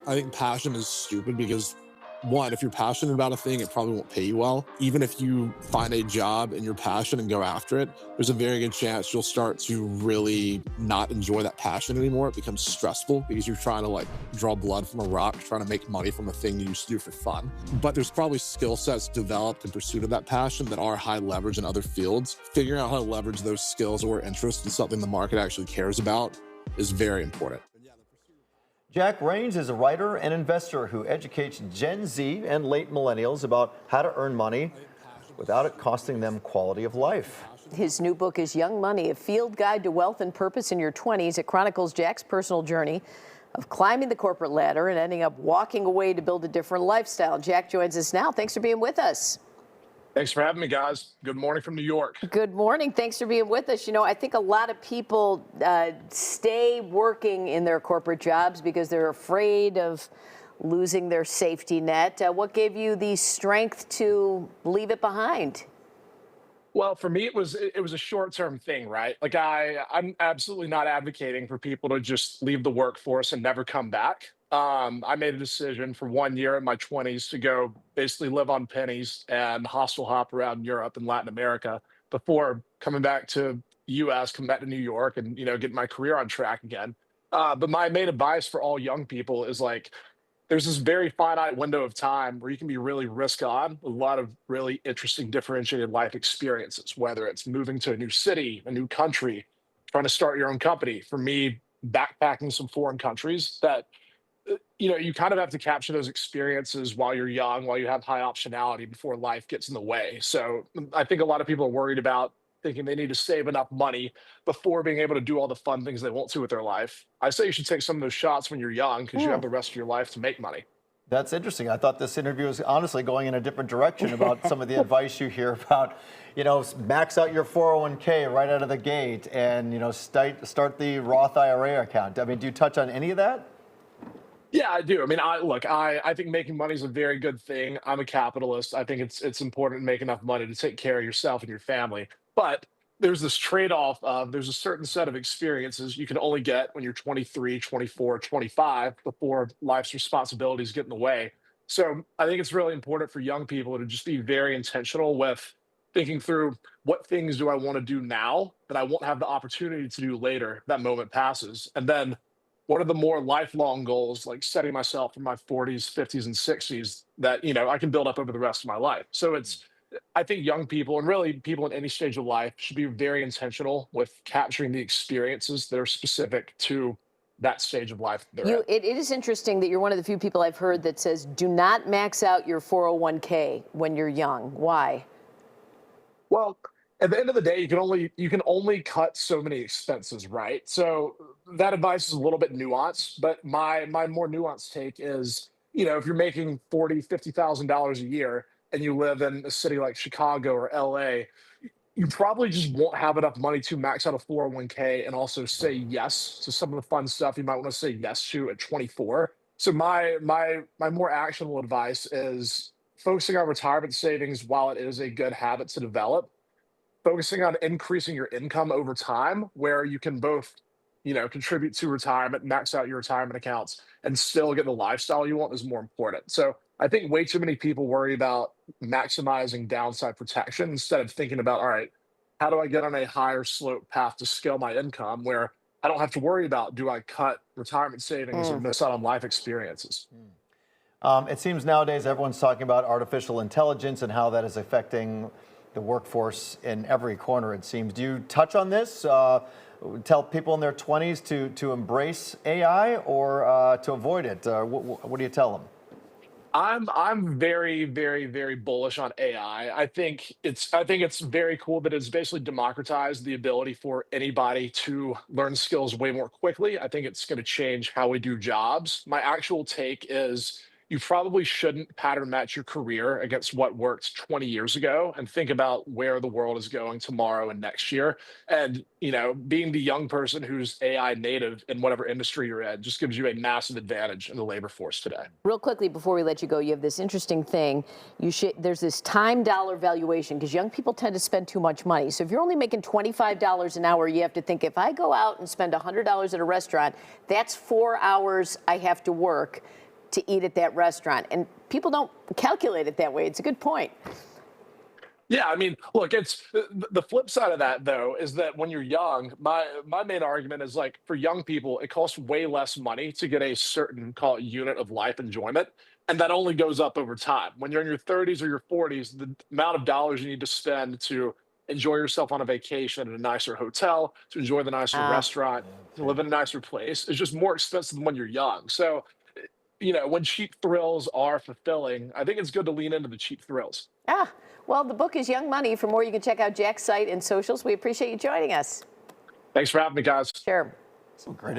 I think passion is stupid because, one, if you're passionate about a thing, it probably won't pay you well. Even if you find a job in your passion and go after it, there's a very good chance you'll start to really not enjoy that passion anymore. It becomes stressful because you're trying to like draw blood from a rock, trying to make money from a thing you used to do for fun. But there's probably skill sets developed in pursuit of that passion that are high leverage in other fields. Figuring out how to leverage those skills or interests in something the market actually cares about is very important. Jack Rains is a writer and investor who educates Gen Z and late millennials about how to earn money without it costing them quality of life. His new book is Young Money, a field guide to wealth and purpose in your 20s. It chronicles Jack's personal journey of climbing the corporate ladder and ending up walking away to build a different lifestyle. Jack joins us now. Thanks for being with us. Thanks for having me, guys. Good morning from New York. Good morning. Thanks for being with us. You know, I think a lot of people stay working in their corporate jobs because they're afraid of losing their safety net. What gave you the strength to leave it behind? Well, for me, it was a short-term thing, right? Like I'm absolutely not advocating for people to just leave the workforce and never come back. I made a decision for 1 year in my 20s to go basically live on pennies and hostel hop around Europe and Latin America before coming back to US, coming back to New York and, getting my career on track again. But my main advice for all young people is like, there's this very finite window of time where you can be really risk on with a lot of really interesting differentiated life experiences, whether it's moving to a new city, a new country, trying to start your own company. For me, backpacking some foreign countries that you kind of have to capture those experiences while you're young, while you have high optionality before life gets in the way. So I think a lot of people are worried about thinking they need to save enough money before being able to do all the fun things they want to with their life. I say you should take some of those shots when you're young because you have the rest of your life to make money. That's interesting. I thought this interview was honestly going in a different direction about some of the advice you hear about, max out your 401k right out of the gate and, start the Roth IRA account. I mean, do you touch on any of that? Yeah, I do. I mean, I think making money is a very good thing. I'm a capitalist. I think it's important to make enough money to take care of yourself and your family. But there's this trade-off of there's a certain set of experiences you can only get when you're 23, 24, 25 before life's responsibilities get in the way. So I think it's really important for young people to just be very intentional with thinking through what things do I want to do now that I won't have the opportunity to do later, that moment passes. And then what are the more lifelong goals, like setting myself in my 40s, 50s, and 60s that, I can build up over the rest of my life. So I think young people and really people in any stage of life should be very intentional with capturing the experiences that are specific to that stage of life they're at. It is interesting that you're one of the few people I've heard that says, do not max out your 401k when you're young. Why? Well, at the end of the day, you can only cut so many expenses, right? So that advice is a little bit nuanced, but my more nuanced take is, if you're making $50,000 a year and you live in a city like Chicago or LA, you probably just won't have enough money to max out a 401k and also say yes to some of the fun stuff you might want to say yes to at 24. So my more actionable advice is focusing on retirement savings while it is a good habit to develop, focusing on increasing your income over time where you can both, contribute to retirement, max out your retirement accounts, and still get the lifestyle you want is more important. So I think way too many people worry about maximizing downside protection instead of thinking about, all right, how do I get on a higher slope path to scale my income where I don't have to worry about, do I cut retirement savings or miss out on life experiences? It seems nowadays everyone's talking about artificial intelligence and how that is affecting the workforce in every corner, it seems. Do you touch on this? Tell people in their 20s to embrace AI or to avoid it? What do you tell them? I'm very, very, very bullish on AI. I think it's very cool that it's basically democratized the ability for anybody to learn skills way more quickly. I think it's going to change how we do jobs. My actual take is you probably shouldn't pattern match your career against what worked 20 years ago and think about where the world is going tomorrow and next year. And, being the young person who's AI native in whatever industry you're in just gives you a massive advantage in the labor force today. Real quickly, before we let you go, you have this interesting thing. There's this time dollar valuation because young people tend to spend too much money. So if you're only making $25 an hour, you have to think, if I go out and spend $100 at a restaurant, that's 4 hours I have to work. to eat at that restaurant. And people don't calculate it that way. It's a good point. Yeah, I mean, look, it's the flip side of that though is that when you're young, my main argument is like for young people, it costs way less money to get a certain call it unit of life enjoyment, and that only goes up over time. When you're in your 30s or your 40s, the amount of dollars you need to spend to enjoy yourself on a vacation in a nicer hotel, to enjoy the nicer Ah. restaurant, to live in a nicer place is just more expensive than when you're young. So, when cheap thrills are fulfilling, I think it's good to lean into the cheap thrills. Ah, well, the book is Young Money. For more, you can check out Jack's site and socials. We appreciate you joining us. Thanks for having me, guys. Sure. Some great